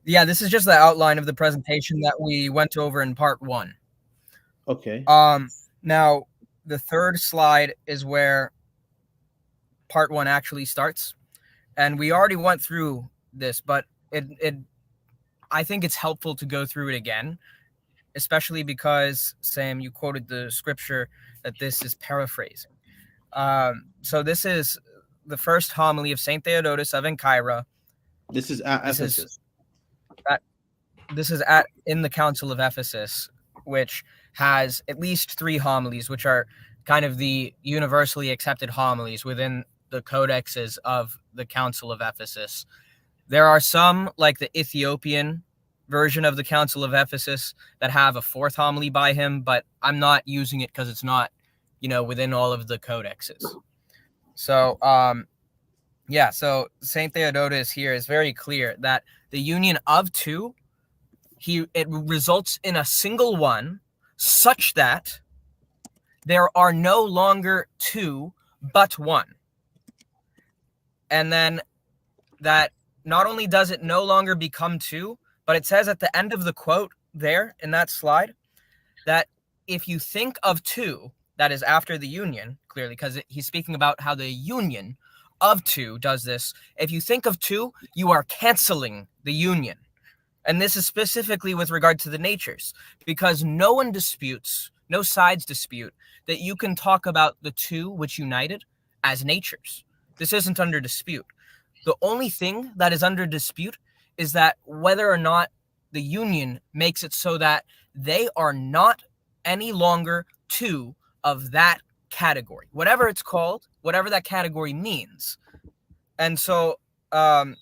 Yeah, this is just the outline of the presentation that we went over in part 1. Okay. Now, the third slide is where part 1 actually starts. And we already went through this, but I think it's helpful to go through it again, especially because, Sam, you quoted the scripture that this is paraphrasing. So this is the first homily of St. Theodotus of Ancyra. This is at Ephesus. This is in the Council of Ephesus, which has at least 3 homilies, which are kind of the universally accepted homilies within the codexes of the Council of Ephesus. There are some, like the Ethiopian version of the Council of Ephesus, that have a 4th homily by him, but I'm not using it because it's not, within all of the codexes. So, so St. Theodotus here is very clear that the union of 2, it results in a single one, such that there are no longer 2, but 1. And then that not only does it no longer become 2, but it says at the end of the quote there in that slide that if you think of 2, that is after the union, clearly, because he's speaking about how the union of 2 does this. If you think of 2, you are canceling the union. And this is specifically with regard to the natures, because no sides dispute that you can talk about the 2 which united as natures. This isn't under dispute. The only thing that is under dispute is that whether or not the union makes it so that they are not any longer 2 of that category, whatever it's called, whatever that category means. And so, and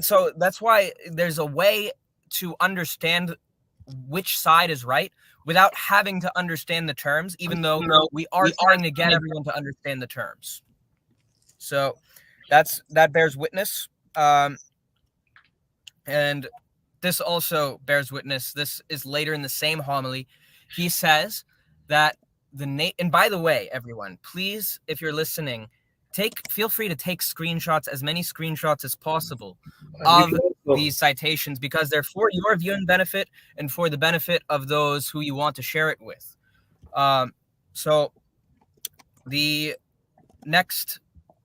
so that's why there's a way to understand which side is right without having to understand the terms, even though we are trying to get everyone to understand the terms. So that bears witness. And this also bears witness. This is later in the same homily. He says that and by the way, everyone, please, if you're listening, feel free to take screenshots, as many screenshots as possible of these citations, because they're for your viewing benefit and for the benefit of those who you want to share it with. So the next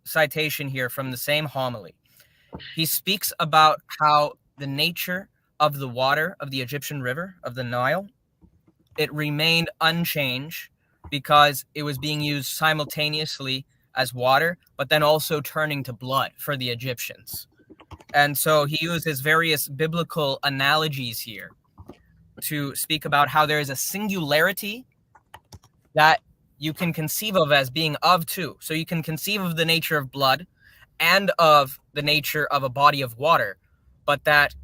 citation here from the same homily, he speaks about how the nature of the water of the Egyptian river, of the Nile, it remained unchanged because it was being used simultaneously as water, but then also turning to blood for the Egyptians. And so he uses various biblical analogies here to speak about how there is a singularity that you can conceive of as being of 2. So you can conceive of the nature of blood and of the nature of a body of water, but that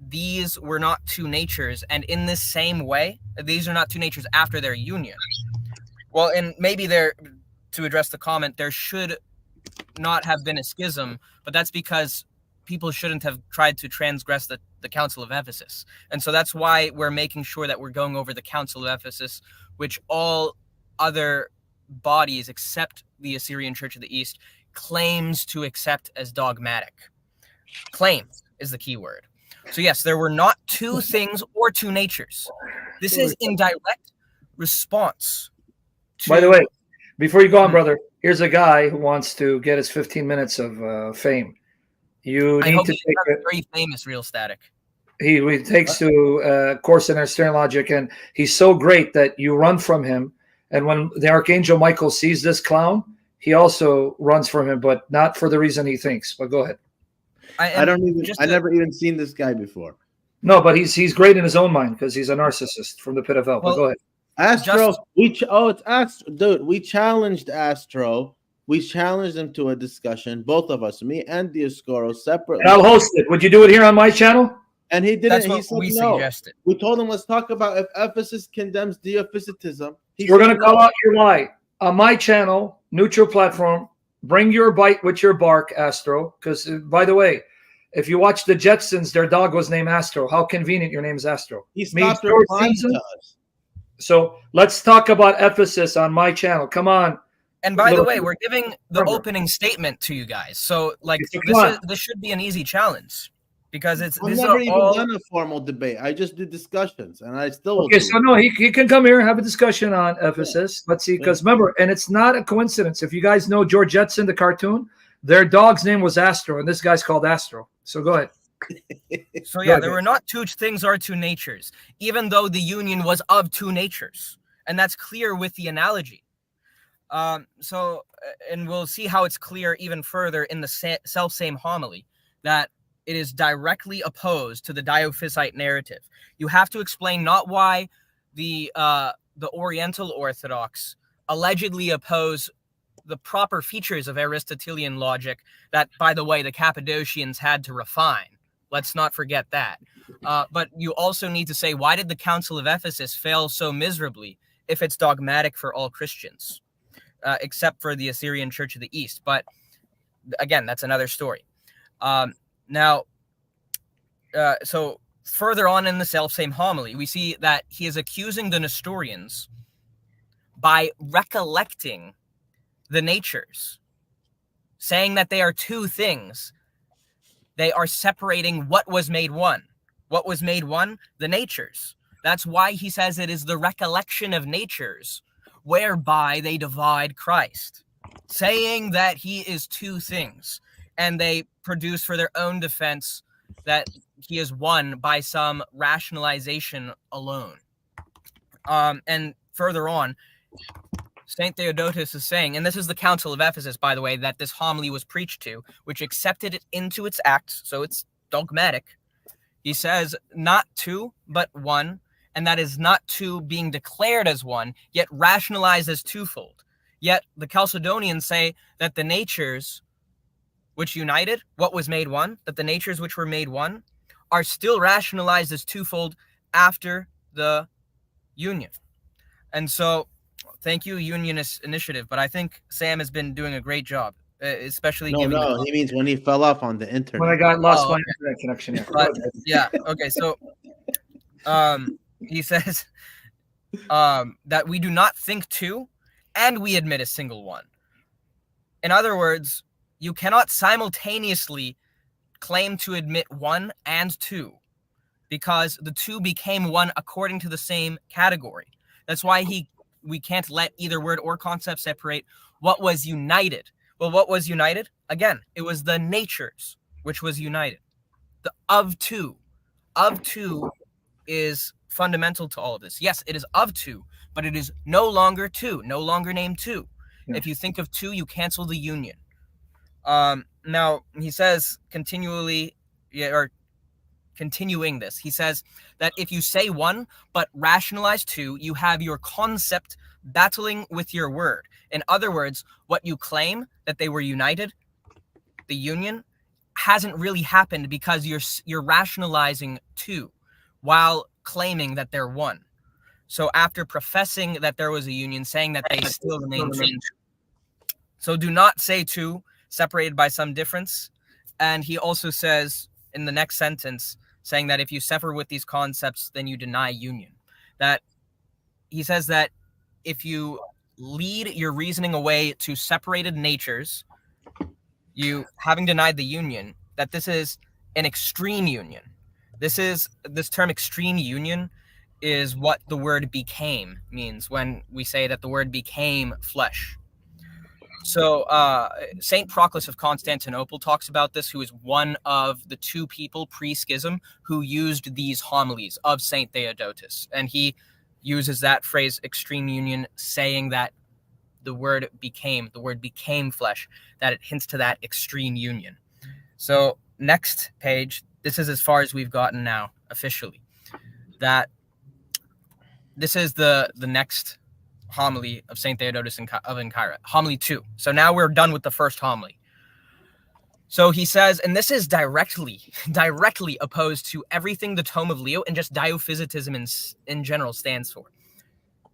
these were not 2 natures. And in this same way, these are not 2 natures after their union. Well, and maybe to address the comment, there should not have been a schism, but that's because people shouldn't have tried to transgress the Council of Ephesus. And so that's why we're making sure that we're going over the Council of Ephesus, which all other bodies except the Assyrian Church of the East claims to accept as dogmatic. Claims is the key word. So yes, there were not 2 things or 2 natures. This is in direct response to... By the way, before you go on, brother, here's a guy who wants to get his 15 minutes of fame. I hope he's very famous, Real Static. He takes to a course in Aristotelian logic, and he's so great that you run from him. And when the Archangel Michael sees this clown, he also runs from him, but not for the reason he thinks. But go ahead. I never even seen this guy before. No, but he's great in his own mind because he's a narcissist from the pit of hell. Well, but go ahead. Astro, it's Astro, dude. We challenged Astro. We challenged him to a discussion, both of us, me and Dioscoro, separately. And I'll host it. Would you do it here on my channel? And he didn't. That's what he said we no. suggested. We told him, let's talk about if Ephesus condemns Diophysitism. We're going to call out your lie. On my channel, neutral platform, bring your bite with your bark, Astro. Because, by the way, if you watch the Jetsons, their dog was named Astro. How convenient your name is Astro. He stopped replying to us. So let's talk about Ephesus on my channel. Come on. And by the way, we're giving the opening statement to you guys. So, like, this should be an easy challenge. because I've these never are even all. done a formal debate. I just do discussions, and I still will Okay, do so it. no, he can come here and have a discussion on Ephesus. Let's see, because remember, and it's not a coincidence. If you guys know George Jetson, the cartoon, their dog's name was Astro, and this guy's called Astro. So go ahead. So Go yeah, ahead, there guys. were not two things or two natures, even though the union was of two natures, and that's clear with the analogy. And we'll see how it's clear even further in the self-same homily, that it is directly opposed to the Diophysite narrative. You have to explain not why the Oriental Orthodox allegedly oppose the proper features of Aristotelian logic that, by the way, the Cappadocians had to refine. Let's not forget that. But you also need to say, why did the Council of Ephesus fail so miserably if it's dogmatic for all Christians? Except for the Assyrian Church of the East. But again, that's another story. So further on in the self-same homily, we see that he is accusing the Nestorians by recollecting the natures, saying that they are two things. They are separating what was made one. What was made one? The natures. That's why he says it is the recollection of natures whereby they divide Christ, saying that he is two things, and they produce for their own defense that he is one by some rationalization alone. And further on, St. Theodotus is saying, and this is the Council of Ephesus, by the way, that this homily was preached to, which accepted it into its acts, so it's dogmatic. He says, not two, but one, and that is not two being declared as one, yet rationalized as twofold. Yet the Chalcedonians say that the natures which united, what was made one, that the natures which were made one, are still rationalized as twofold after the union. And so, thank you, Unionist Initiative, but I think Sam has been doing a great job, especially giving. No, he means when he fell off on the internet. When I got lost my okay. internet connection. Yeah. But, yeah. Okay. So, he says that we do not think two, and we admit a single one. In other words, you cannot simultaneously claim to admit one and two, because the two became one according to the same category. That's why we can't let either word or concept separate what was united. Well, what was united? Again, it was the natures which was united. The of two is fundamental to all of this. Yes, it is of two, but it is no longer two, no longer named two. Yeah. If you think of two, you cancel the union. Now, he says continuing this, he says that if you say one but rationalize two, you have your concept battling with your word. In other words, what you claim that they were united, the union, hasn't really happened because you're rationalizing two while claiming that they're one. So after professing that there was a union, saying that they still remain two. So do not say two separated by some difference. And he also says in the next sentence, saying that if you sever with these concepts, then you deny union. That he says that if you lead your reasoning away to separated natures, you having denied the union, that this is an extreme union. This term extreme union is what the word became means when we say that the word became flesh. So St. Proclus of Constantinople talks about this, who is one of the two people pre-schism who used these homilies of St. Theodotus. And he uses that phrase, extreme union, saying that the word became flesh, that it hints to that extreme union. So next page, this is as far as we've gotten now, officially. That this is the next homily of St. Theodotus of Ancyra, homily 2. So now we're done with the first homily. So he says, and this is directly opposed to everything the Tome of Leo and just Diophysitism in general stands for.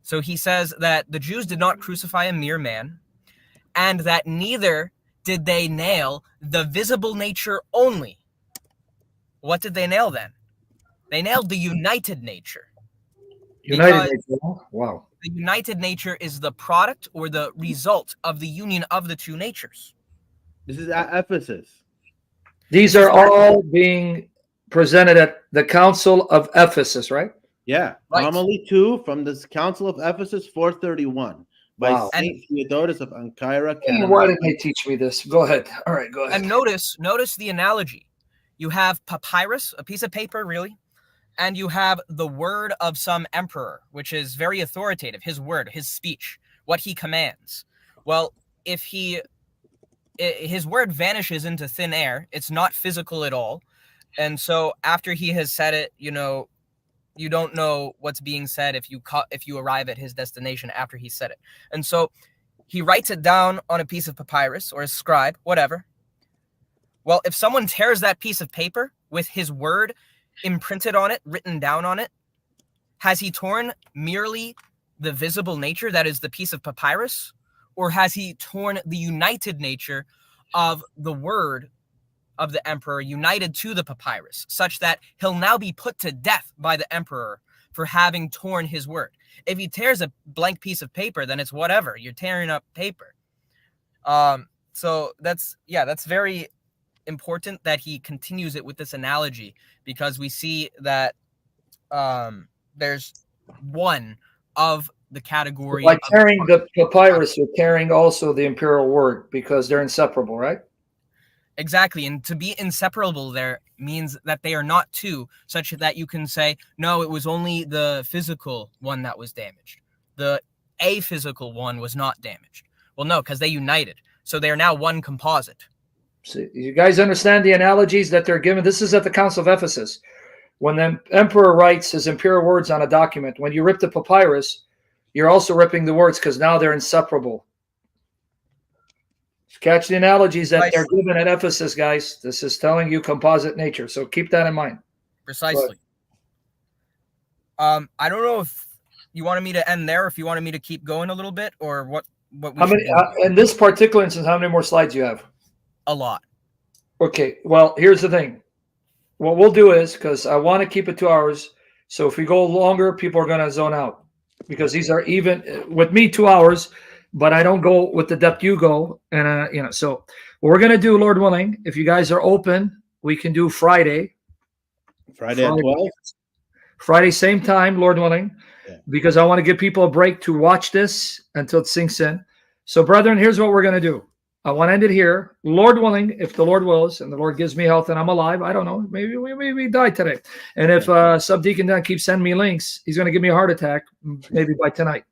So he says that the Jews did not crucify a mere man, and that neither did they nail the visible nature only. What did they nail then? They nailed the united nature. United nature. Wow. The united nature is the product or the result of the union of the two natures. This is at Ephesus. These are all being presented at the Council of Ephesus, right? Yeah, Right. homily 2 from the Council of Ephesus 431 by Wow. Saint Theodotus of Ancyra. Why didn't they teach me this? Go ahead. All right, go ahead. And notice the analogy. You have papyrus, a piece of paper, really, and you have the word of some emperor, which is very authoritative, his word, his speech, what he commands. Well, if his word vanishes into thin air, it's not physical at all. And so after he has said it, you don't know what's being said if you arrive at his destination after he said it. And so he writes it down on a piece of papyrus or a scribe, whatever. Well, if someone tears that piece of paper with his word imprinted on it, written down on it, has he torn merely the visible nature, that is the piece of papyrus, or has he torn the united nature of the word of the emperor united to the papyrus, such that he'll now be put to death by the emperor for having torn his word? If he tears a blank piece of paper, then it's whatever. You're tearing up paper. So that's very important that he continues it with this analogy, because we see that there's one of the category. By tearing the papyrus, you're tearing also the imperial word, because they're inseparable, right? Exactly. And to be inseparable there means that they are not two, such that you can say, no, it was only the physical one that was damaged. The aphysical one was not damaged. Well, no, because they united. So they are now one composite. So you guys understand the analogies that they're given? This is at the Council of Ephesus. When the emperor writes his imperial words on a document, when you rip the papyrus, you're also ripping the words, because now they're inseparable. Catch the analogies that they're given at Ephesus, guys. This is telling you composite nature, so keep that in mind. Precisely. I don't know if you wanted me to end there, or if you wanted me to keep going a little bit, or what we How many, in this particular instance, how many more slides do you have? A lot. Okay, well, here's the thing. What we'll do is, because I want to keep it 2 hours, so if we go longer, people are going to zone out, because these are even with me 2 hours, but I don't go with the depth you go. And so what we're going to do, Lord willing, if you guys are open, we can do Friday at 12. Friday, same time, Lord willing, because I want to give people a break to watch this until it sinks in. So, brethren, here's what we're going to do. I want to end it here. Lord willing, if the Lord wills and the Lord gives me health and I'm alive, I don't know, maybe we die today. And if Subdeacon Dan keeps sending me links, he's going to give me a heart attack maybe by tonight.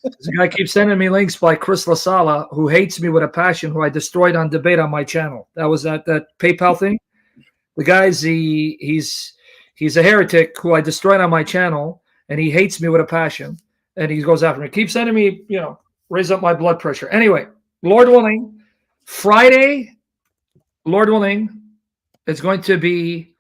This guy keeps sending me links by Chris LaSala, who hates me with a passion, who I destroyed on debate on my channel. That was that PayPal thing. The guy's he's a heretic who I destroyed on my channel, and he hates me with a passion, and he goes after me. Keep sending me, raise up my blood pressure. Anyway, Lord willing, Friday, Lord willing, it's going to be